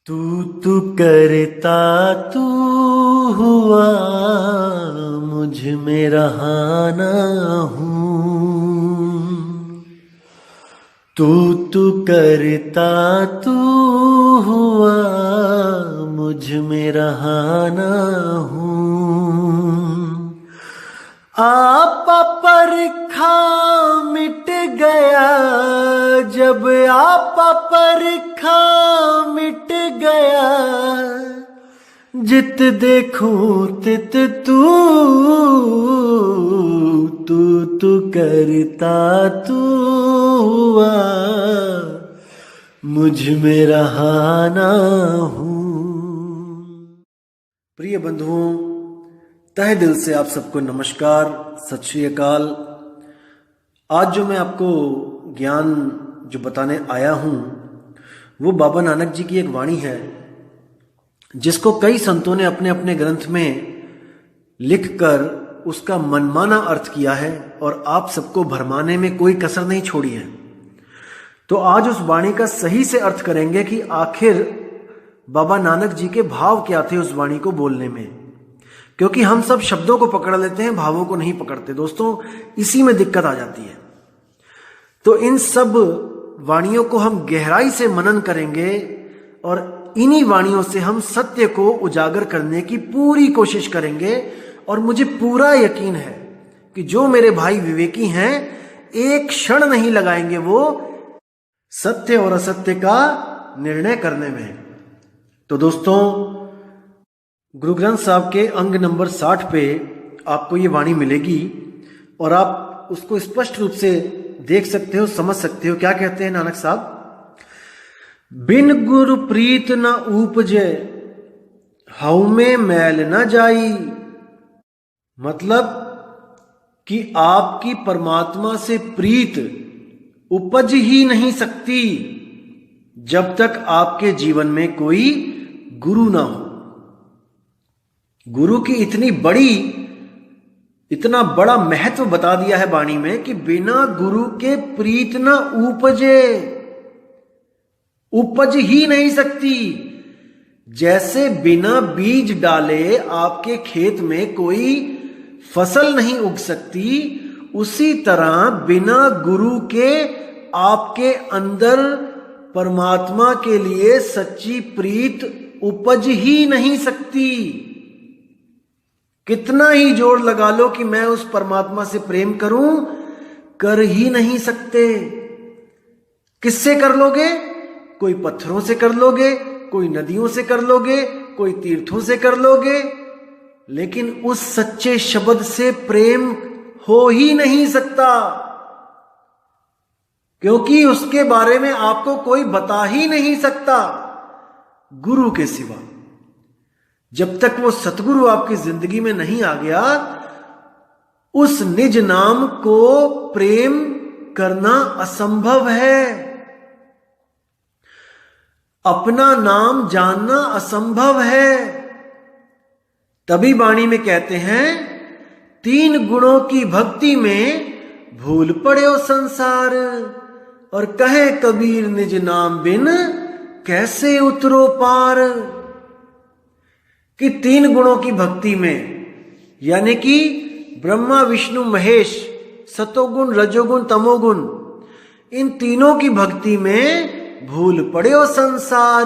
तू करता तू हुआ मुझ में रहाना हूँ। तू करता तू हुआ मुझ में रहाना हूँ। आपा परखा मिट गया जब आपा परखा मिट गया, जित देखूं तित तू करता तू हुआ मुझ में रहाना हूँ। प्रिय बंधुओं, तहे दिल से आप सबको नमस्कार, सत श्री अकाल। आज जो मैं आपको ज्ञान जो बताने आया हूँ वो बाबा नानक जी की एक वाणी है, जिसको कई संतों ने अपने अपने ग्रंथ में लिखकर उसका मनमाना अर्थ किया है और आप सबको भरमाने में कोई कसर नहीं छोड़ी है। तो आज उस वाणी का सही से अर्थ करेंगे कि आखिर बाबा नानक जी के भाव क्या थे उस वाणी को बोलने में, क्योंकि हम सब शब्दों को पकड़ लेते हैं, भावों को नहीं पकड़ते। दोस्तों, इसी में दिक्कत आ जाती है। तो इन सब वाणियों को हम गहराई से मनन करेंगे और इन्हीं वाणियों से हम सत्य को उजागर करने की पूरी कोशिश करेंगे। और मुझे पूरा यकीन है कि जो मेरे भाई विवेकी हैं, एक क्षण नहीं लगाएंगे वो सत्य और असत्य का निर्णय करने में। तो दोस्तों, गुरु ग्रंथ साहब के अंग नंबर 60 पे आपको ये वाणी मिलेगी और आप उसको स्पष्ट रूप से देख सकते हो, समझ सकते हो। क्या कहते हैं नानक साहब? बिन गुरु प्रीत न उपजे हऊ में मैल न जाई। मतलब कि आपकी परमात्मा से प्रीत उपज ही नहीं सकती जब तक आपके जीवन में कोई गुरु ना हो। गुरु की इतना बड़ा महत्व बता दिया है वाणी में कि बिना गुरु के प्रीत न उपजे, उपज ही नहीं सकती। जैसे बिना बीज डाले आपके खेत में कोई फसल नहीं उग सकती, उसी तरह बिना गुरु के आपके अंदर परमात्मा के लिए सच्ची प्रीत उपज ही नहीं सकती। कितना ही जोर लगा लो कि मैं उस परमात्मा से प्रेम करूं, कर ही नहीं सकते। किससे कर लोगे? कोई पत्थरों से कर लोगे, कोई नदियों से कर लोगे, कोई तीर्थों से कर लोगे, लेकिन उस सच्चे शब्द से प्रेम हो ही नहीं सकता, क्योंकि उसके बारे में आपको कोई बता ही नहीं सकता गुरु के सिवा। जब तक वो सतगुरु आपकी जिंदगी में नहीं आ गया, उस निज नाम को प्रेम करना असंभव है। अपना नाम जानना असंभव है। तभी वाणी में कहते हैं, 3 गुणों की भक्ति में भूल पड़े संसार। और कहे कबीर निज नाम बिन कैसे उतरो पार। कि 3 गुणों की भक्ति में, यानी कि ब्रह्मा विष्णु महेश, सतोगुण रजोगुण तमोगुण, इन तीनों की भक्ति में भूल पड़े संसार।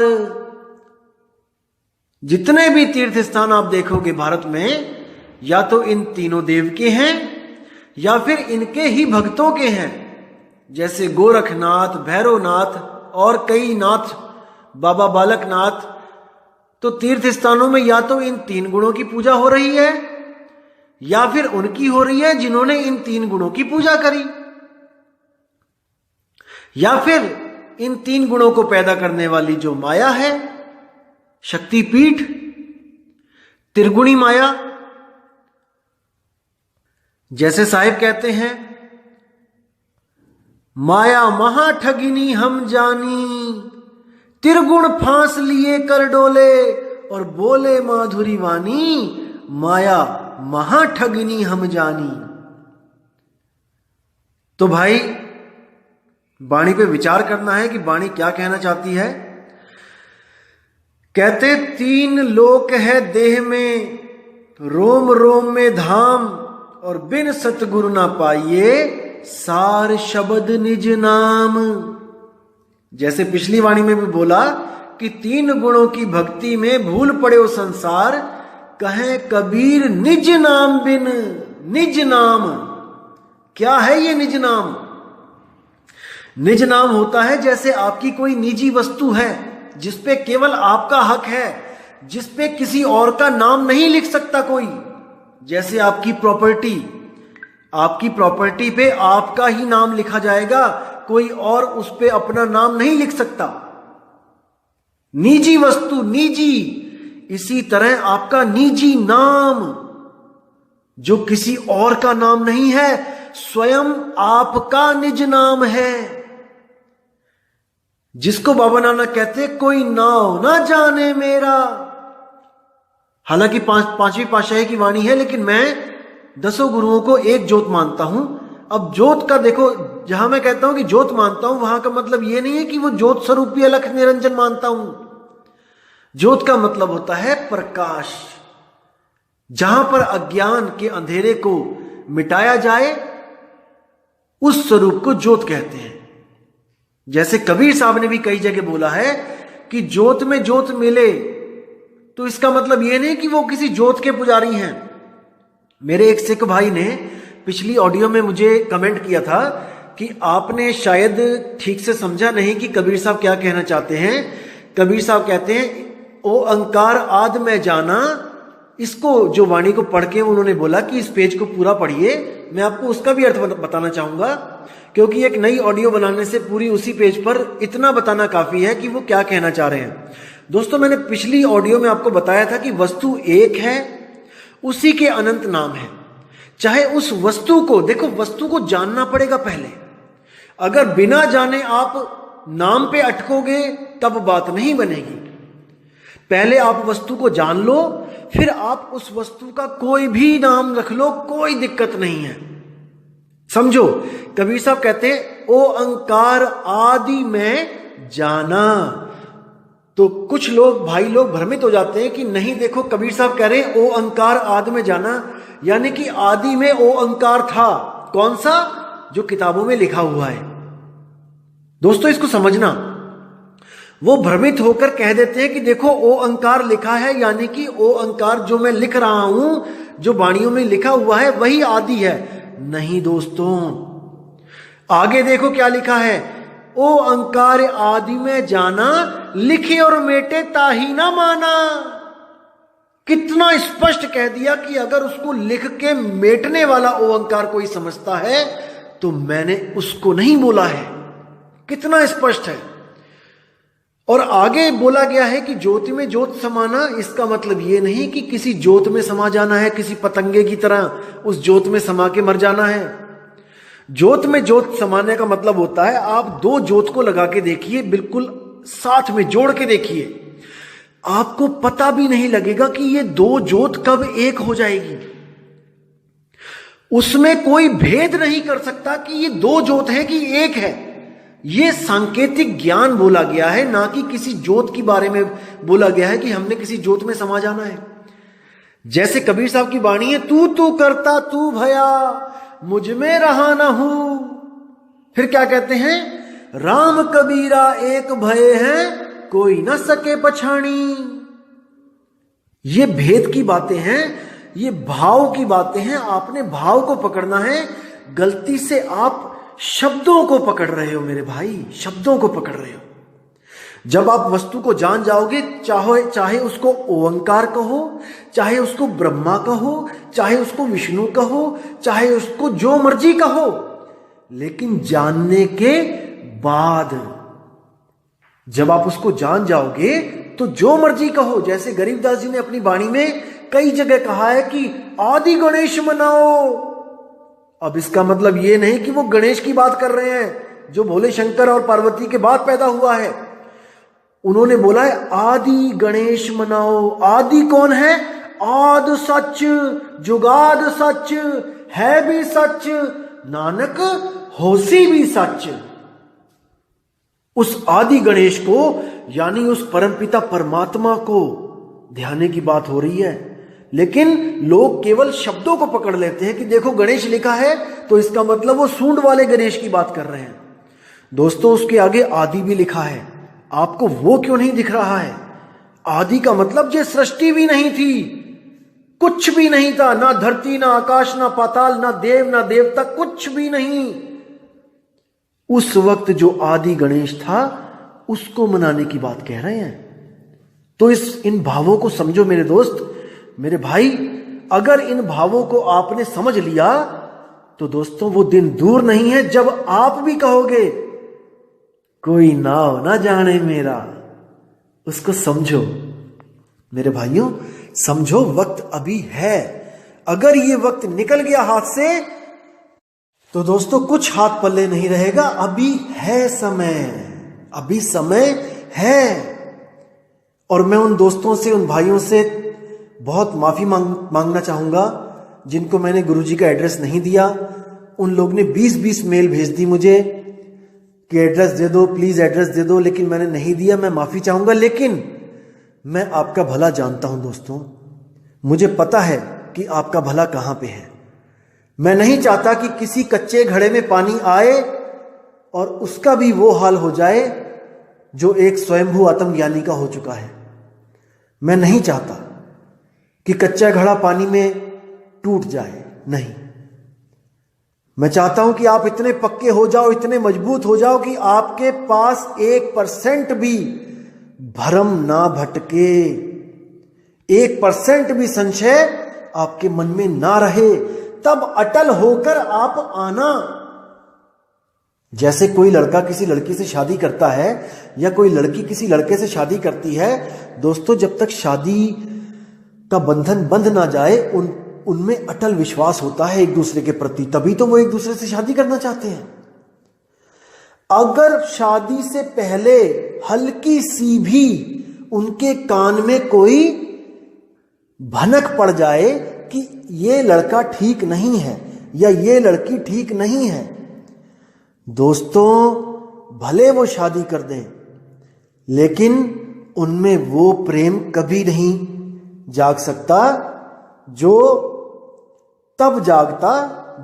जितने भी तीर्थ स्थान आप देखोगे भारत में, या तो इन तीनों देव के हैं या फिर इनके ही भक्तों के हैं। जैसे गोरखनाथ, भैरवनाथ और कई नाथ, बाबा बालकनाथ। तो तीर्थ स्थानों में या तो इन 3 गुणों की पूजा हो रही है या फिर उनकी हो रही है जिन्होंने इन 3 गुणों की पूजा करी, या फिर इन 3 गुणों को पैदा करने वाली जो माया है, शक्तिपीठ, त्रिगुणी माया। जैसे साहिब कहते हैं, माया महा ठगिनी हम जानी, त्रिगुण फांस लिए कर डोले, और बोले माधुरी वाणी, माया महा ठगिनी हम जानी। तो भाई, वाणी पे विचार करना है कि वाणी क्या कहना चाहती है। कहते 3 लोक है देह में, रोम रोम में धाम, और बिन सतगुरु ना पाइए सार शब्द निज नाम। जैसे पिछली वाणी में भी बोला कि 3 गुणों की भक्ति में भूल पड़े हो संसार, कहे कबीर निज नाम बिन। निज नाम क्या है? ये निज नाम, निज नाम होता है जैसे आपकी कोई निजी वस्तु है जिसपे केवल आपका हक है, जिसपे किसी और का नाम नहीं लिख सकता कोई। जैसे आपकी प्रॉपर्टी पे आपका ही नाम लिखा जाएगा, कोई और उस पे अपना नाम नहीं लिख सकता। निजी वस्तु, निजी। इसी तरह आपका निजी नाम जो किसी और का नाम नहीं है, स्वयं आपका निज नाम है, जिसको बाबा नानक कहते कोई नाव ना जाने मेरा। हालांकि पांचवी पातशाही की वाणी है, लेकिन मैं 10 गुरुओं को एक ज्योत मानता हूं। अब ज्योत का देखो, जहां मैं कहता हूं कि ज्योत मानता हूं, वहां का मतलब यह नहीं है कि वो ज्योत स्वरूपी अलख निरंजन मानता हूं। ज्योत का मतलब होता है प्रकाश। जहां पर अज्ञान के अंधेरे को मिटाया जाए, उस स्वरूप को ज्योत कहते हैं। जैसे कबीर साहब ने भी कई जगह बोला है कि ज्योत में ज्योत मिले, तो इसका मतलब यह नहीं कि वो किसी ज्योत के पुजारी हैं। मेरे एक सिख भाई ने पिछली ऑडियो में मुझे कमेंट किया था कि आपने शायद ठीक से समझा नहीं कि कबीर साहब क्या कहना चाहते हैं। कबीर साहब कहते हैं ओ अंकार आद में जाना। इसको जो वाणी को पढ़ के उन्होंने बोला कि इस पेज को पूरा पढ़िए, मैं आपको उसका भी अर्थ बताना चाहूंगा, क्योंकि एक नई ऑडियो बनाने से पूरी उसी पेज पर इतना बताना काफी है कि वो क्या कहना चाह रहे हैं। दोस्तों, मैंने पिछली ऑडियो में आपको बताया था कि वस्तु एक है, उसी के अनंत नाम है। चाहे उस वस्तु को, देखो वस्तु को जानना पड़ेगा पहले। अगर बिना जाने आप नाम पे अटकोगे तब बात नहीं बनेगी। पहले आप वस्तु को जान लो, फिर आप उस वस्तु का कोई भी नाम रख लो, कोई दिक्कत नहीं है। समझो, कबीर साहब कहते हैं ओ अंकार आदि में जाना। तो कुछ लोग, भाई लोग भ्रमित हो जाते हैं कि नहीं, देखो कबीर साहब कह रहे हैं ओ अंकार आदि में जाना, यानी कि आदि में ओ अंकार था। कौन सा? जो किताबों में लिखा हुआ है। दोस्तों, इसको समझना। वो भ्रमित होकर कह देते हैं कि देखो ओ अंकार लिखा है, यानी कि ओ अंकार जो मैं लिख रहा हूं, जो वाणियों में लिखा हुआ है, वही आदि है। नहीं दोस्तों, आगे देखो क्या लिखा है। ओ अंकार आदि में जाना, लिखे और मेटे ताही ना माना। कितना स्पष्ट कह दिया कि अगर उसको लिख के मेटने वाला ओ अंकार कोई समझता है तो मैंने उसको नहीं बोला है। कितना स्पष्ट है। और आगे बोला गया है कि ज्योति में ज्योत समाना, इसका मतलब यह नहीं कि किसी ज्योत में समा जाना है, किसी पतंगे की तरह उस ज्योत में समा के मर जाना है। ज्योत में ज्योत समाने का मतलब होता है आप 2 ज्योत को लगा के देखिए, बिल्कुल साथ में जोड़ के देखिए, आपको पता भी नहीं लगेगा कि ये 2 ज्योत कब एक हो जाएगी। उसमें कोई भेद नहीं कर सकता कि ये 2 ज्योत है कि एक है। ये सांकेतिक ज्ञान बोला गया है, ना कि किसी ज्योत के बारे में बोला गया है कि हमने किसी ज्योत में समा जाना है। जैसे कबीर साहब की वाणी है, तू तू करता तू भया मुझ में रहा ना हूं। फिर क्या कहते हैं, राम कबीरा एक भय है कोई न सके पछाणी। ये भेद की बातें हैं, ये भाव की बातें हैं। आपने भाव को पकड़ना है। गलती से आप शब्दों को पकड़ रहे हो मेरे भाई, शब्दों को पकड़ रहे हो। जब आप वस्तु को जान जाओगे, चाहे उसको ओंकार कहो, चाहे उसको ब्रह्मा कहो, चाहे उसको विष्णु कहो, चाहे उसको जो मर्जी कहो, लेकिन जानने के बाद जब आप उसको जान जाओगे तो जो मर्जी कहो। जैसे गरीबदास जी ने अपनी वाणी में कई जगह कहा है कि आदि गणेश मनाओ। अब इसका मतलब ये नहीं कि वो गणेश की बात कर रहे हैं जो भोले शंकर और पार्वती के बाद पैदा हुआ है। उन्होंने बोला है आदि गणेश मनाओ। आदि कौन है? आद सच, जुगाद सच, है भी सच, नानक होसी भी सच। उस आदि गणेश को, यानी उस परमपिता परमात्मा को ध्याने की बात हो रही है। लेकिन लोग केवल शब्दों को पकड़ लेते हैं कि देखो गणेश लिखा है तो इसका मतलब वो सूंड वाले गणेश की बात कर रहे हैं। दोस्तों उसके आगे आदि भी लिखा है, आपको वो क्यों नहीं दिख रहा है? आदि का मतलब ये सृष्टि भी नहीं थी, कुछ भी नहीं था, ना धरती ना आकाश ना पाताल, ना देव ना देवता, कुछ भी नहीं। उस वक्त जो आदि गणेश था उसको मनाने की बात कह रहे हैं। तो इन भावों को समझो मेरे दोस्त, मेरे भाई। अगर इन भावों को आपने समझ लिया तो दोस्तों वो दिन दूर नहीं है जब आप भी कहोगे कोई नाव ना जाने मेरा। उसको समझो मेरे भाइयों, समझो वक्त अभी है। अगर ये वक्त निकल गया हाथ से तो दोस्तों कुछ हाथ पल्ले नहीं रहेगा। अभी है समय, अभी समय है। और मैं उन दोस्तों से, उन भाइयों से बहुत माफी मांगना चाहूंगा जिनको मैंने गुरुजी का एड्रेस नहीं दिया। उन लोग ने 20-20 मेल भेज दी मुझे कि एड्रेस दे दो, प्लीज एड्रेस दे दो, लेकिन मैंने नहीं दिया। मैं माफी चाहूंगा, लेकिन मैं आपका भला जानता हूं दोस्तों। मुझे पता है कि आपका भला कहां पे है। मैं नहीं चाहता कि किसी कच्चे घड़े में पानी आए और उसका भी वो हाल हो जाए जो एक स्वयंभू आत्मज्ञानी का हो चुका है। मैं नहीं चाहता कि कच्चा घड़ा पानी में टूट जाए, नहीं। मैं चाहता हूं कि आप इतने पक्के हो जाओ, इतने मजबूत हो जाओ कि आपके पास 1% भी भ्रम ना भटके, 1% भी संशय आपके मन में ना रहे। तब अटल होकर आप आना। जैसे कोई लड़का किसी लड़की से शादी करता है या कोई लड़की किसी लड़के से शादी करती है, दोस्तों जब तक शादी का बंधन बंध ना जाए उनमें अटल विश्वास होता है एक दूसरे के प्रति, तभी तो वो एक दूसरे से शादी करना चाहते हैं। अगर शादी से पहले हल्की सी भी उनके कान में कोई भनक पड़ जाए कि ये लड़का ठीक नहीं है या ये लड़की ठीक नहीं है, दोस्तों भले वो शादी कर दें, लेकिन उनमें वो प्रेम कभी नहीं जाग सकता जो तब जागता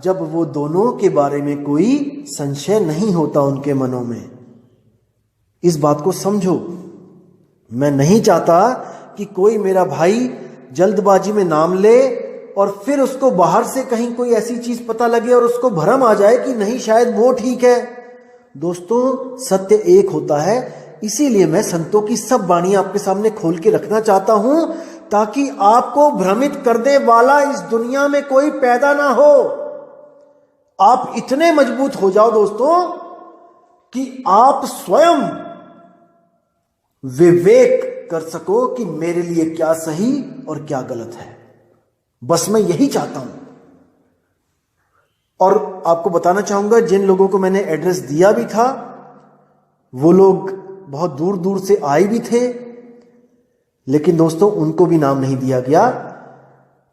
जब वो दोनों के बारे में कोई संशय नहीं होता उनके मनों में। इस बात को समझो। मैं नहीं चाहता कि कोई मेरा भाई जल्दबाजी में नाम ले और फिर उसको बाहर से कहीं कोई ऐसी चीज पता लगे और उसको भ्रम आ जाए कि नहीं शायद वो ठीक है। दोस्तों सत्य एक होता है, इसीलिए मैं संतों की सब वाणी आपके सामने खोल के रखना चाहता हूं ताकि आपको भ्रमित करने वाला इस दुनिया में कोई पैदा ना हो। आप इतने मजबूत हो जाओ दोस्तों कि आप स्वयं विवेक कर सको कि मेरे लिए क्या सही और क्या गलत है। बस मैं यही चाहता हूं। और आपको बताना चाहूंगा, जिन लोगों को मैंने एड्रेस दिया भी था वो लोग बहुत दूर दूर से आए भी थे, लेकिन दोस्तों उनको भी नाम नहीं दिया गया,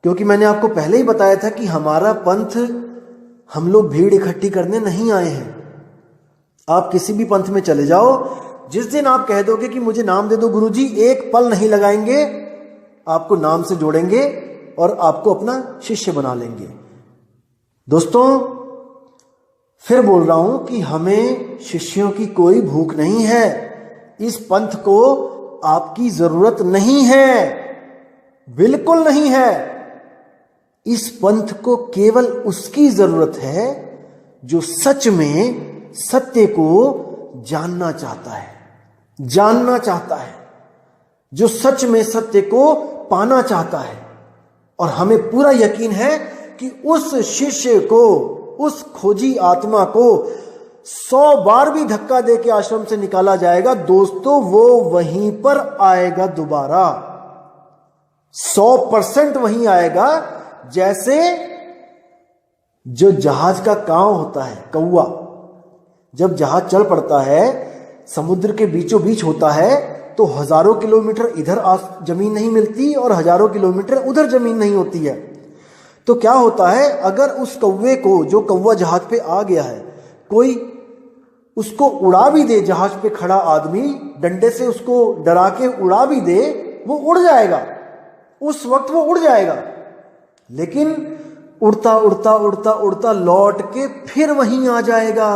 क्योंकि मैंने आपको पहले ही बताया था कि हमारा पंथ, हम लोग भीड़ इकट्ठी करने नहीं आए हैं। आप किसी भी पंथ में चले जाओ, जिस दिन आप कह दोगे कि मुझे नाम दे दो गुरुजी, एक पल नहीं लगाएंगे, आपको नाम से जोड़ेंगे और आपको अपना शिष्य बना लेंगे। दोस्तों फिर बोल रहा हूं कि हमें शिष्यों की कोई भूख नहीं है। इस पंथ को आपकी जरूरत नहीं है, बिल्कुल नहीं है। इस पंथ को केवल उसकी जरूरत है जो सच में सत्य को जानना चाहता है, जानना चाहता है, जो सच में सत्य को पाना चाहता है। और हमें पूरा यकीन है कि उस शिष्य को, उस खोजी आत्मा को 100 बार भी धक्का दे के आश्रम से निकाला जाएगा, दोस्तों वो वहीं पर आएगा दोबारा, 100% वहीं आएगा। जैसे जो जहाज का कांव होता है, कौवा, जब जहाज चल पड़ता है, समुद्र के बीचों बीच होता है, तो हजारों किलोमीटर इधर जमीन नहीं मिलती और हजारों किलोमीटर उधर जमीन नहीं होती है। तो क्या होता है, अगर उस कौवे को, जो कौवा जहाज पे आ गया है, कोई उसको उड़ा भी दे, जहाज पे खड़ा आदमी डंडे से उसको डरा के उड़ा भी दे, वो उड़ जाएगा, उस वक्त वो उड़ जाएगा। लेकिन उड़ता उड़ता उड़ता उड़ता लौट के फिर वहीं आ जाएगा,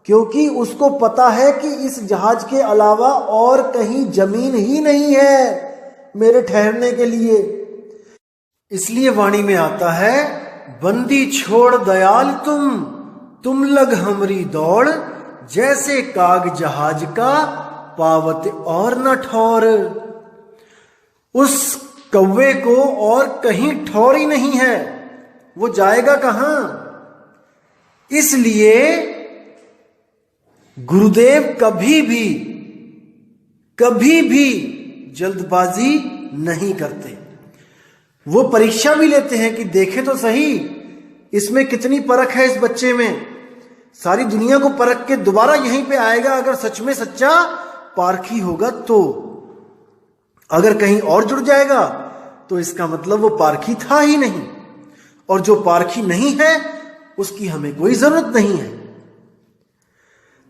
क्योंकि उसको पता है कि इस जहाज के अलावा और कहीं जमीन ही नहीं है मेरे ठहरने के लिए। इसलिए वाणी में आता है, बंदी छोड़ दयाल तुम लग हमरी दौड़, जैसे काग जहाज का पावत और न ठौर। उस कौवे को और कहीं ठौर ही नहीं है, वो जाएगा कहां। इसलिए गुरुदेव कभी भी जल्दबाजी नहीं करते। वो परीक्षा भी लेते हैं कि देखे तो सही इसमें कितनी परख है इस बच्चे में, सारी दुनिया को परख के दोबारा यहीं पे आएगा अगर सच में सच्चा पारखी होगा तो। अगर कहीं और जुड़ जाएगा तो इसका मतलब वो पारखी था ही नहीं, और जो पारखी नहीं है उसकी हमें कोई जरूरत नहीं है।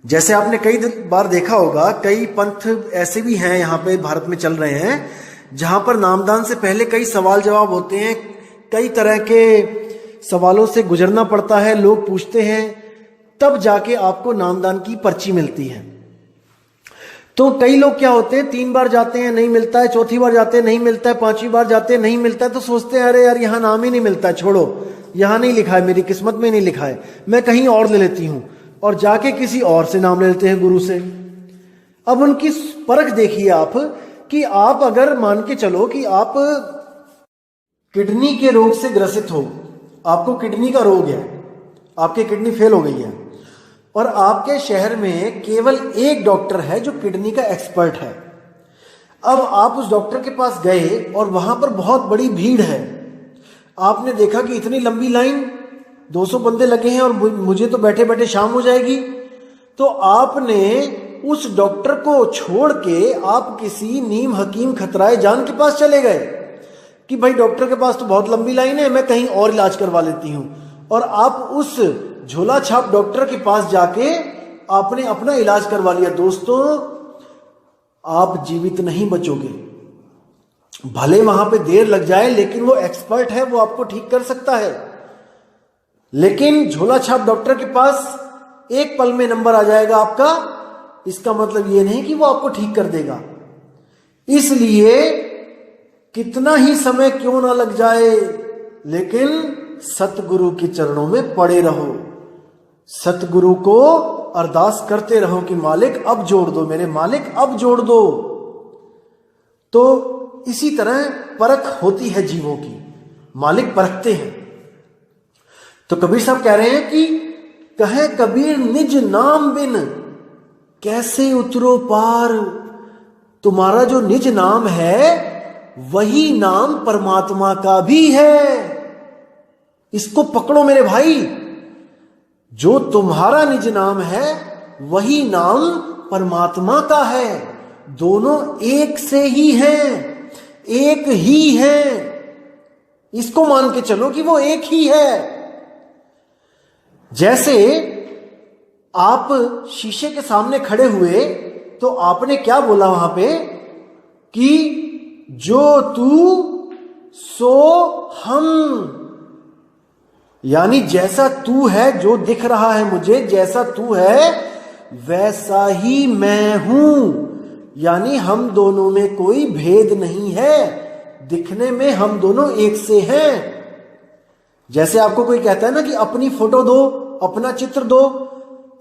जैसे आपने कई बार देखा होगा, कई पंथ ऐसे भी हैं यहाँ पे भारत में चल रहे हैं, जहां पर नामदान से पहले कई सवाल जवाब होते हैं, कई तरह के सवालों से गुजरना पड़ता है, लोग पूछते हैं, तब जाके आपको नामदान की पर्ची मिलती है। तो कई लोग क्या होते हैं, 3 बार जाते हैं नहीं मिलता है, चौथी बार जाते हैं नहीं मिलता है, 5वीं बार जाते हैं नहीं मिलता है, तो सोचते हैं अरे यार यहाँ नाम ही नहीं मिलता है, छोड़ो यहाँ नहीं लिखा है, मेरी किस्मत में नहीं लिखा है, मैं कहीं और ले लेती हूं, और जाके किसी और से नाम ले लेते हैं, गुरु से। अब उनकी परख देखिए आप, कि आप अगर मान के चलो कि आप किडनी के रोग से ग्रसित हो, आपको किडनी का रोग है, आपकी किडनी फेल हो गई है, और आपके शहर में केवल एक डॉक्टर है जो किडनी का एक्सपर्ट है। अब आप उस डॉक्टर के पास गए और वहां पर बहुत बड़ी भीड़ है, आपने देखा कि इतनी लंबी लाइन, 200 बंदे लगे हैं और मुझे तो बैठे बैठे शाम हो जाएगी, तो आपने उस डॉक्टर को छोड़ के आप किसी नीम हकीम खतराए जान के पास चले गए कि भाई डॉक्टर के पास तो बहुत लंबी लाइन है, मैं कहीं और इलाज करवा लेती हूं, और आप उस झोला छाप डॉक्टर के पास जाके आपने अपना इलाज करवा लिया। दोस्तों, आप जीवित नहीं बचोगे, भले वहां पे देर लग जाए, लेकिन वो एक्सपर्ट है, वो आपको ठीक कर सकता है। लेकिन झोला छाप डॉक्टर के पास एक पल में नंबर आ जाएगा आपका, इसका मतलब ये नहीं कि वो आपको ठीक कर देगा। इसलिए कितना ही समय क्यों ना लग जाए, लेकिन सतगुरु के चरणों में पड़े रहो, सतगुरु को अरदास करते रहो कि मालिक अब जोड़ दो, मेरे मालिक अब जोड़ दो। तो इसी तरह परख होती है जीवों की, मालिक परखते हैं। तो कबीर साहब कह रहे हैं कि कहे कबीर निज नाम बिन कैसे उतरो पार। तुम्हारा जो निज नाम है वही नाम परमात्मा का भी है, इसको पकड़ो मेरे भाई। जो तुम्हारा निज नाम है वही नाम परमात्मा का है, दोनों एक से ही हैं, एक ही हैं, इसको मान के चलो कि वो एक ही है। जैसे आप शीशे के सामने खड़े हुए तो आपने क्या बोला वहां पे कि जो तू सो हम, यानी जैसा तू है, जो दिख रहा है मुझे, जैसा तू है वैसा ही मैं हूं, यानी हम दोनों में कोई भेद नहीं है, दिखने में हम दोनों एक से हैं। जैसे आपको कोई कहता है ना कि अपनी फोटो दो, अपना चित्र दो,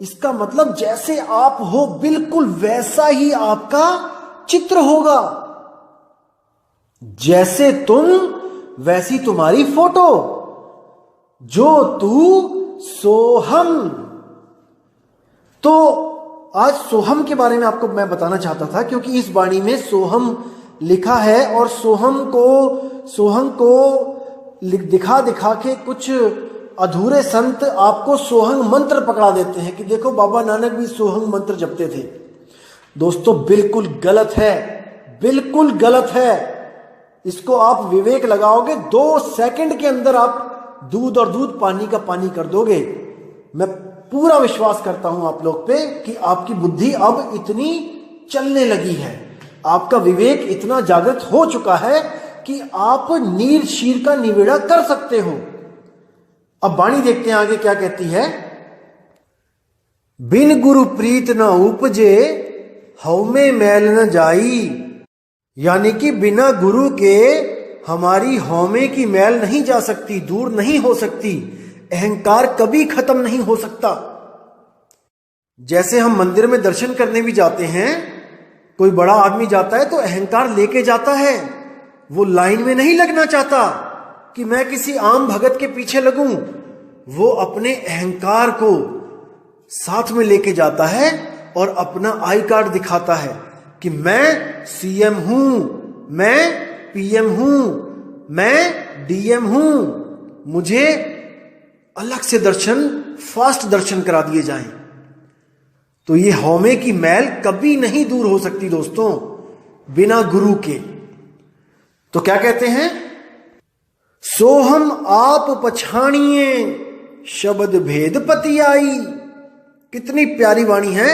इसका मतलब जैसे आप हो बिल्कुल वैसा ही आपका चित्र होगा, जैसे तुम वैसी तुम्हारी फोटो, जो तू सो हम। तो आज सोहम के बारे में आपको मैं बताना चाहता था, क्योंकि इस वाणी में सोहम लिखा है, और सोहम को दिखा दिखा के कुछ अधूरे संत आपको सोहंग मंत्र पकड़ा देते हैं कि देखो बाबा नानक भी सोहंग मंत्र जपते थे। दोस्तों बिल्कुल गलत है, बिल्कुल गलत है। इसको आप विवेक लगाओगे 2 सेकंड के अंदर आप दूध और दूध पानी का पानी कर दोगे। मैं पूरा विश्वास करता हूं आप लोग पे कि आपकी बुद्धि अब इतनी चलने लगी है, आपका विवेक इतना जागृत हो चुका है कि आप नीर शीर का निवेड़ा कर सकते हो। अब वाणी देखते हैं आगे क्या कहती है। बिन गुरु प्रीत न उपजे हव में मैल न जाई, यानी कि बिना गुरु के हमारी हौमे की मैल नहीं जा सकती, दूर नहीं हो सकती, अहंकार कभी खत्म नहीं हो सकता। जैसे हम मंदिर में दर्शन करने भी जाते हैं, कोई बड़ा आदमी जाता है तो अहंकार लेके जाता है, वो लाइन में नहीं लगना चाहता कि मैं किसी आम भगत के पीछे लगूं, वो अपने अहंकार को साथ में लेके जाता है और अपना आई कार्ड दिखाता है कि मैं सीएम हूं, मैं पीएम हूं, मैं डीएम हूं, मुझे अलग से दर्शन, फास्ट दर्शन करा दिए जाएं। तो ये हौमे की मैल कभी नहीं दूर हो सकती दोस्तों बिना गुरु के। तो क्या कहते हैं, सोहम आप पछाणिए शब्द भेद पति आई। कितनी प्यारी वाणी है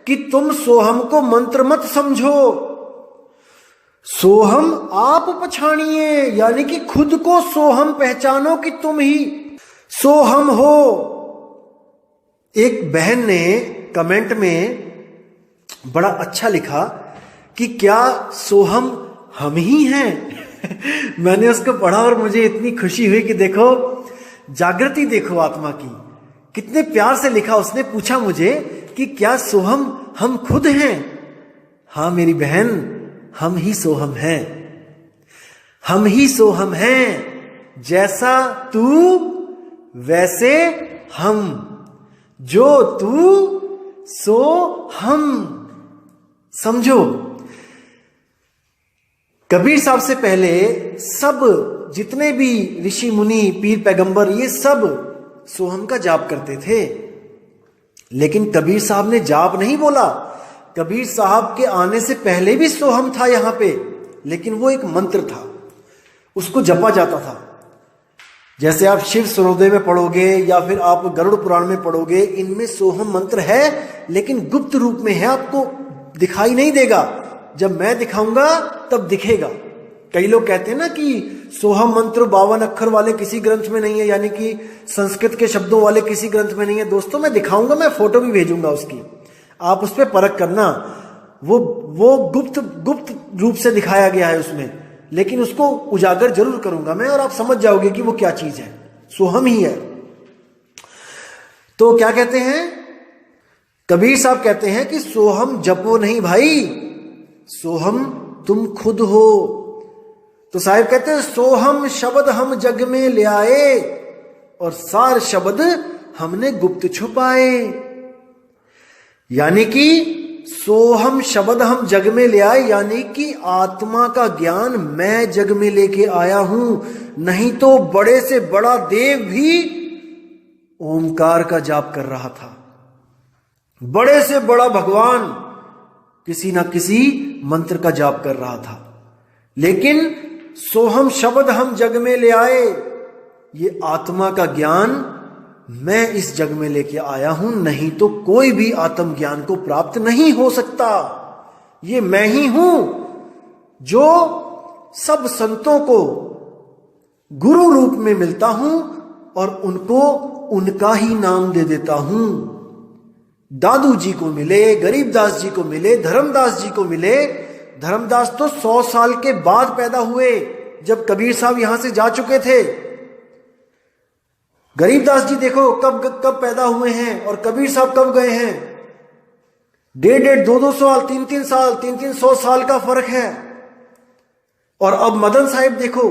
कि तुम सोहम को मंत्र मत समझो, सोहम आप पछाणिए, यानी कि खुद को सोहम पहचानो कि तुम ही सोहम हो। एक बहन ने कमेंट में बड़ा अच्छा लिखा कि क्या सोहम हम ही हैं। मैंने उसको पढ़ा और मुझे इतनी खुशी हुई कि देखो जागृति, देखो आत्मा की, कितने प्यार से लिखा। उसने पूछा मुझे कि क्या सोहम हम खुद हैं। हाँ मेरी बहन, हम ही सोहम हैं, हम ही सोहम हैं। जैसा तू वैसे हम, जो तू सो हम। समझो, कबीर साहब से पहले सब जितने भी ऋषि मुनि, पीर पैगंबर, ये सब सोहम का जाप करते थे, लेकिन कबीर साहब ने जाप नहीं बोला। कबीर साहब के आने से पहले भी सोहम था यहां पे, लेकिन वो एक मंत्र था, उसको जपा जाता था। जैसे आप शिव सूर्योदय में पढ़ोगे या फिर आप गरुड़ पुराण में पढ़ोगे, इनमें सोहम मंत्र है, लेकिन गुप्त रूप में है, आपको दिखाई नहीं देगा। जब मैं दिखाऊंगा तब दिखेगा। कई लोग कहते हैं ना कि सोहम मंत्र 52 अक्षर वाले किसी ग्रंथ में नहीं है, यानी कि संस्कृत के शब्दों वाले किसी ग्रंथ में नहीं है। दोस्तों मैं दिखाऊंगा, मैं फोटो भी भेजूंगा उसकी, आप उस पर परख करना। वो गुप्त रूप से दिखाया गया है उसमें, लेकिन उसको उजागर जरूर करूंगा मैं, और आप समझ जाओगे कि वो क्या चीज है, सोहम ही है। तो क्या कहते हैं कबीर साहब, कहते हैं कि सोहम जपो नहीं भाई, सोहम तुम खुद हो। तो साहिब कहते हैं सोहम शब्द हम जग में ले आए, और सार शब्द हमने गुप्त छुपाए। यानी कि सोहम शब्द हम जग में ले आए, यानी कि आत्मा का ज्ञान मैं जग में लेके आया हूं। नहीं तो बड़े से बड़ा देव भी ओमकार का जाप कर रहा था, बड़े से बड़ा भगवान किसी ना किसी मंत्र का जाप कर रहा था। लेकिन सोहम शब्द हम जग में ले आए, ये आत्मा का ज्ञान मैं इस जग में लेके आया हूं, नहीं तो कोई भी आत्म ज्ञान को प्राप्त नहीं हो सकता। ये मैं ही हूं जो सब संतों को गुरु रूप में मिलता हूं और उनको उनका ही नाम दे देता हूं। दादू जी को मिले, गरीबदास जी को मिले, धर्मदास जी को मिले। धर्मदास तो 100 साल के बाद पैदा हुए, जब कबीर साहब यहां से जा चुके थे। गरीबदास जी देखो कब पैदा हुए हैं और कबीर साहब कब गए हैं। 1.5, 2-2 साल, 3-3 साल, 300 साल का फर्क है। और अब मदन साहिब देखो,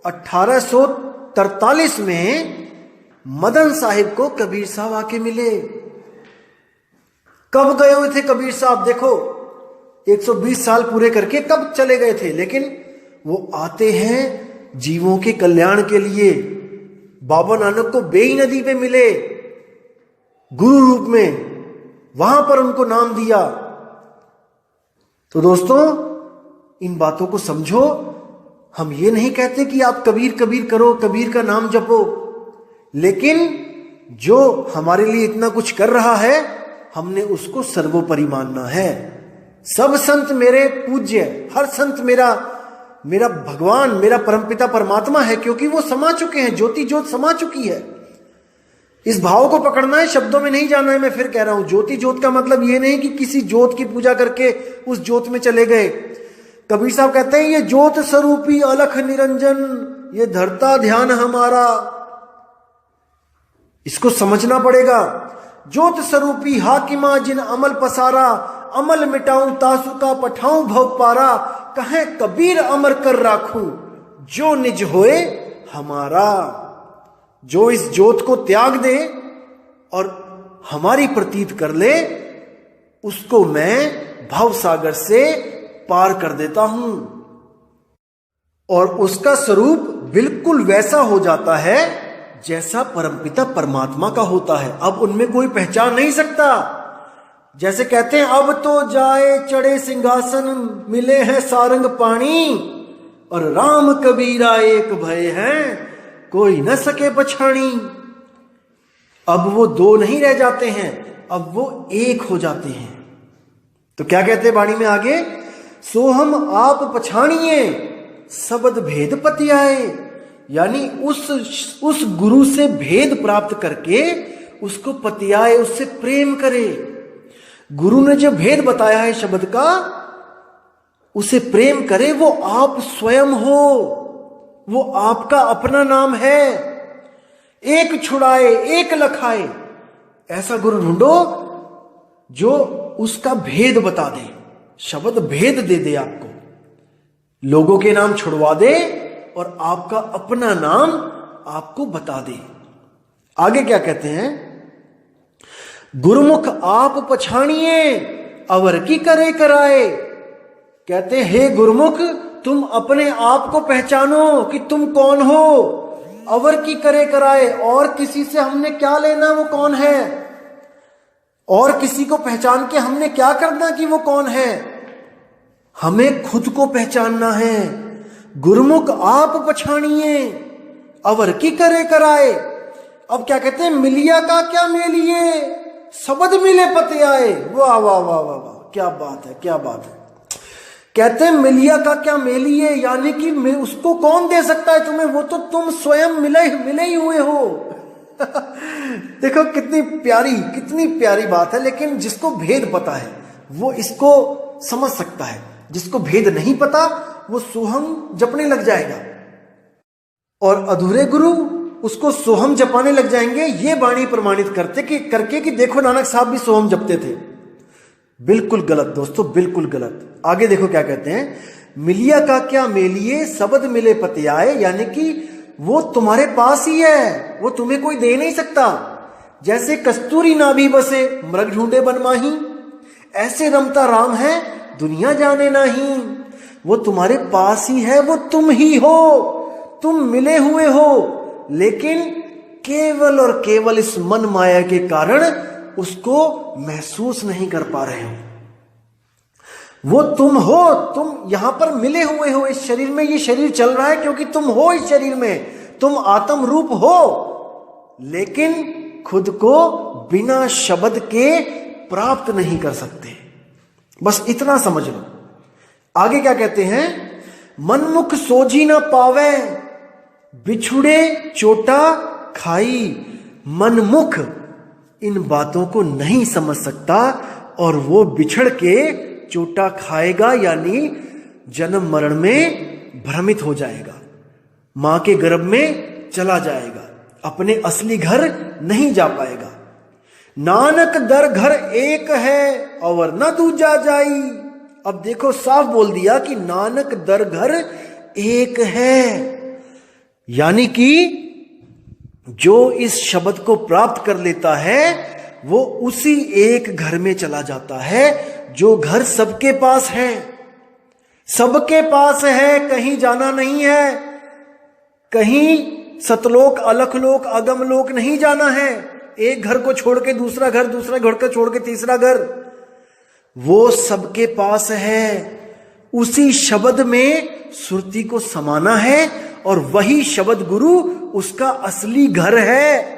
1843 में मदन साहिब को कबीर साहब आके मिले। कब गए हुए थे कबीर साहब, देखो 120 साल पूरे करके कब चले गए थे, लेकिन वो आते हैं जीवों के कल्याण के लिए। बाबा नानक को बेई नदी पे मिले गुरु रूप में, वहां पर उनको नाम दिया। तो दोस्तों इन बातों को समझो। हम ये नहीं कहते कि आप कबीर कबीर करो, कबीर का नाम जपो, लेकिन जो हमारे लिए इतना कुछ कर रहा है हमने उसको सर्वोपरि मानना है। सब संत मेरे पूज्य, हर संत मेरा भगवान, मेरा परमपिता परमात्मा है, क्योंकि वो समा चुके हैं, ज्योति ज्योत समा चुकी है। इस भाव को पकड़ना है, शब्दों में नहीं जाना है। मैं फिर कह रहा हूं, ज्योति ज्योत का मतलब ये नहीं कि किसी ज्योत की पूजा करके उस ज्योत में चले गए। कबीर साहब कहते हैं ये ज्योत स्वरूपी अलख निरंजन, ये धरता ध्यान हमारा। इसको समझना पड़ेगा। ज्योत स्वरूपी हाकिमा जिन अमल पसारा, अमल मिटाऊं तासु का पठाऊं भव पारा, कहे कबीर अमर कर राखूं जो निज होए हमारा। जो इस ज्योत को त्याग दे और हमारी प्रतीत कर ले, उसको मैं भव सागर से पार कर देता हूं और उसका स्वरूप बिल्कुल वैसा हो जाता है जैसा परमपिता परमात्मा का होता है। अब उनमें कोई पहचान नहीं सकता। जैसे कहते हैं अब तो जाए चढ़े सिंहासन, मिले हैं सारंग पानी, और राम कबीरा एक भय हैं, कोई न सके पछाणी। अब वो दो नहीं रह जाते हैं, अब वो एक हो जाते हैं। तो क्या कहते हैं वाणी में आगे, सो हम आप पछाणिए शब्द भेद पति आए। यानी उस गुरु से भेद प्राप्त करके उसको पतियाए, उससे प्रेम करे। गुरु ने जो भेद बताया है शब्द का, उसे प्रेम करे। वो आप स्वयं हो, वो आपका अपना नाम है। एक छुड़ाए एक लखाए, ऐसा गुरु ढूंढो जो उसका भेद बता दे, शब्द भेद दे दे आपको, लोगों के नाम छुड़वा दे और आपका अपना नाम आपको बता दे। आगे क्या कहते हैं, गुरुमुख आप पछाणिए अवर की करे कराए। कहते हे गुरुमुख, तुम अपने आप को पहचानो कि तुम कौन हो। अवर की करे कराए, और किसी से हमने क्या लेना, वो कौन है, और किसी को पहचान के हमने क्या करना कि वो कौन है। हमें खुद को पहचानना है। गुरुमुख आप पछाणिए अवर की करे कराए। अब क्या कहते हैं, मिलिया का क्या मेलिए शब्द मिले पते आए। वाह वाह वाह वाह वाह, क्या बात है, क्या बात है। कहते हैं मिलिया का क्या मेलिए, यानी कि उसको कौन दे सकता है तुम्हें, वो तो तुम स्वयं मिले ही हुए हो। देखो कितनी प्यारी बात है। लेकिन जिसको भेद पता है वो इसको समझ सकता है, जिसको भेद नहीं पता वो सोहम जपने लग जाएगा, और अधूरे गुरु उसको सोहम जपाने लग जाएंगे। ये वाणी प्रमाणित करके कि देखो नानक साहब भी सोहम जपते थे। बिल्कुल गलत दोस्तों, बिल्कुल गलत। आगे देखो क्या कहते हैं, मिलिया का क्या मेलिए शब्द मिले पति आए। यानी कि वो तुम्हारे पास ही है, वो तुम्हें कोई दे नहीं सकता। जैसे कस्तूरी नाभि बसे मृग ढूंढे बनमाही, ऐसे रमता राम है दुनिया जाने नहीं। वो तुम्हारे पास ही है, वो तुम ही हो, तुम मिले हुए हो, लेकिन केवल और केवल इस मन माया के कारण उसको महसूस नहीं कर पा रहे हो। वो तुम हो, तुम यहां पर मिले हुए हो इस शरीर में। ये शरीर चल रहा है क्योंकि तुम हो इस शरीर में, तुम आत्म रूप हो, लेकिन खुद को बिना शब्द के प्राप्त नहीं कर सकते। बस इतना समझ लो। आगे क्या कहते हैं, मनमुख सोझी ना पावे बिछुड़े चोटा खाई। मनमुख इन बातों को नहीं समझ सकता और वो बिछड़ के चोटा खाएगा, यानी जन्म मरण में भ्रमित हो जाएगा, मां के गर्भ में चला जाएगा, अपने असली घर नहीं जा पाएगा। नानक दर घर एक है और न दूजा जाई। अब देखो साफ बोल दिया कि नानक दर घर एक है, यानी कि जो इस शब्द को प्राप्त कर लेता है वो उसी एक घर में चला जाता है, जो घर सबके पास है। सबके पास है, कहीं जाना नहीं है, कहीं सतलोक अलखलोक अगमलोक नहीं जाना है। एक घर को छोड़ के दूसरा घर को छोड़ के तीसरा घर, वो सबके पास है। उसी शब्द में सुरती को समाना है और वही शब्द गुरु उसका असली घर है।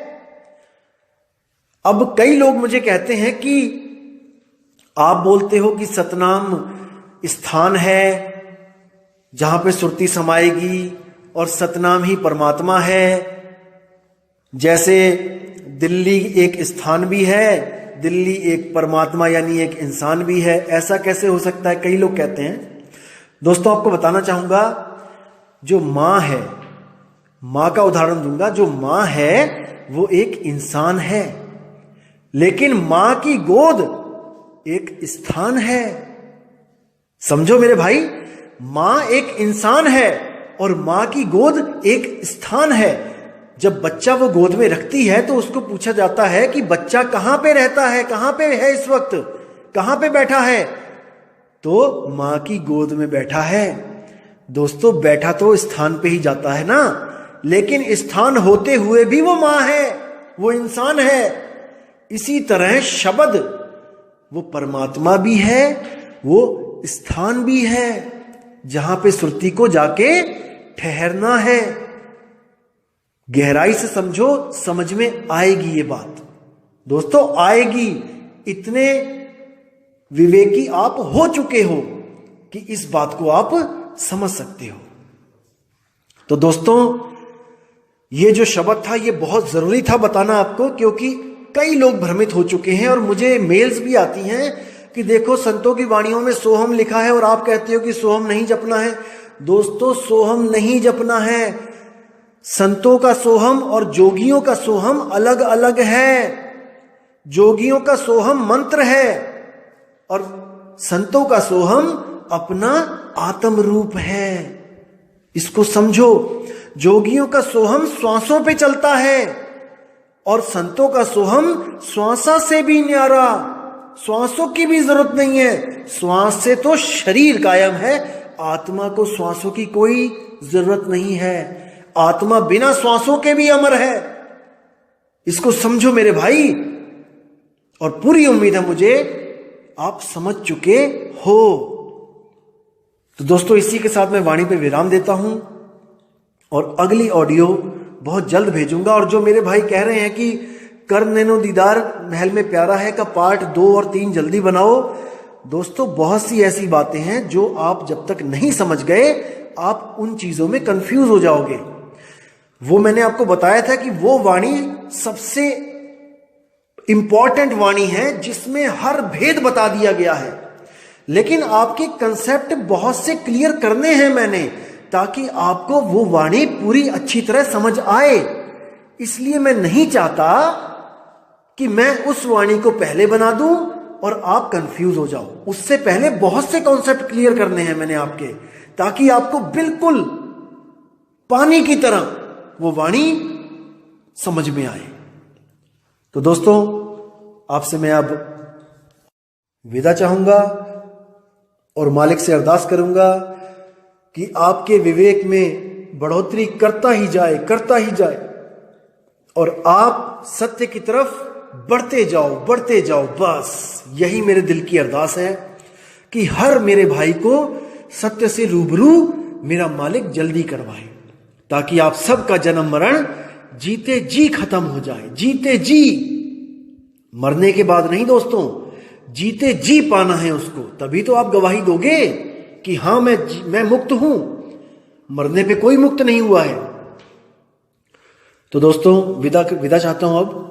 अब कई लोग मुझे कहते हैं कि आप बोलते हो कि सतनाम स्थान है जहां पे सुरती समाएगी और सतनाम ही परमात्मा है। जैसे दिल्ली एक स्थान भी है, दिल्ली एक परमात्मा यानी एक इंसान भी है, ऐसा कैसे हो सकता है, कई लोग कहते हैं। दोस्तों आपको बताना चाहूंगा, जो मां है, मां का उदाहरण दूंगा, जो मां है वो एक इंसान है, लेकिन मां की गोद एक स्थान है। समझो मेरे भाई, मां एक इंसान है और मां की गोद एक स्थान है। जब बच्चा वो गोद में रखती है तो उसको पूछा जाता है कि बच्चा कहां पे रहता है, कहां पे है इस वक्त, कहां पे बैठा है, तो मां की गोद में बैठा है। दोस्तों बैठा तो स्थान पे ही जाता है ना, लेकिन स्थान होते हुए भी वो मां है, वो इंसान है। इसी तरह शब्द वो परमात्मा भी है, वो स्थान भी है जहां पे श्रुति को जाके ठहरना है। गहराई से समझो, समझ में आएगी ये बात। दोस्तों आएगी, इतने विवेकी आप हो चुके हो कि इस बात को आप समझ सकते हो। तो दोस्तों ये जो शब्द था ये बहुत जरूरी था बताना आपको, क्योंकि कई लोग भ्रमित हो चुके हैं और मुझे मेल्स भी आती हैं कि देखो संतों की वाणियों में सोहम लिखा है और आप कहते हो कि सोहम नहीं जपना है। दोस्तों सोहम नहीं जपना है। संतों का सोहम और जोगियों का सोहम अलग अलग है। जोगियों का सोहम मंत्र है और संतों का सोहम अपना आत्म रूप है। इसको समझो, जोगियों का सोहम श्वासों पे चलता है और संतों का सोहम श्वासा से भी न्यारा। श्वासों की भी जरूरत नहीं है, श्वास से तो शरीर कायम है, आत्मा को श्वासों की कोई जरूरत नहीं है। आत्मा बिना श्वासों के भी अमर है। इसको समझो मेरे भाई, और पूरी उम्मीद है मुझे आप समझ चुके हो। तो दोस्तों इसी के साथ मैं वाणी पे विराम देता हूं और अगली ऑडियो बहुत जल्द भेजूंगा। और जो मेरे भाई कह रहे हैं कि कर नैनो दीदार महल में प्यारा है का पार्ट 2 और 3 जल्दी बनाओ, दोस्तों बहुत सी ऐसी बातें हैं जो आप जब तक नहीं समझ गए आप उन चीजों में कंफ्यूज हो जाओगे। वो मैंने आपको बताया था कि वो वाणी सबसे इंपॉर्टेंट वाणी है जिसमें हर भेद बता दिया गया है, लेकिन आपके कंसेप्ट बहुत से क्लियर करने हैं मैंने, ताकि आपको वो वाणी पूरी अच्छी तरह समझ आए। इसलिए मैं नहीं चाहता कि मैं उस वाणी को पहले बना दूं और आप कंफ्यूज हो जाओ। उससे पहले बहुत से कॉन्सेप्ट क्लियर करने हैं मैंने आपके, ताकि आपको बिल्कुल पानी की तरह वो वाणी समझ में आए। तो दोस्तों आपसे मैं अब विदा चाहूंगा और मालिक से अरदास करूंगा कि आपके विवेक में बढ़ोतरी करता ही जाए और आप सत्य की तरफ बढ़ते जाओ। बस यही मेरे दिल की अरदास है कि हर मेरे भाई को सत्य से रूबरू मेरा मालिक जल्दी करवाए, ताकि आप सबका जन्म मरण जीते जी खत्म हो जाए। जीते जी, मरने के बाद नहीं दोस्तों, जीते जी पाना है उसको, तभी तो आप गवाही दोगे कि हां मैं मुक्त हूं। मरने पे कोई मुक्त नहीं हुआ है। तो दोस्तों विदा चाहता हूं अब।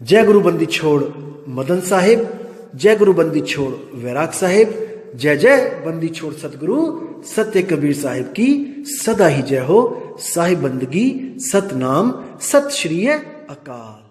जय गुरु बंदी छोड़ मदन साहिब, जय गुरु बंदी छोड़ वैराग साहिब, जय जय बंदी छोड़ सतगुरु सत्य कबीर साहिब की सदा ही जय हो। साहिब बंदगी सतनाम, सत श्री अकाल।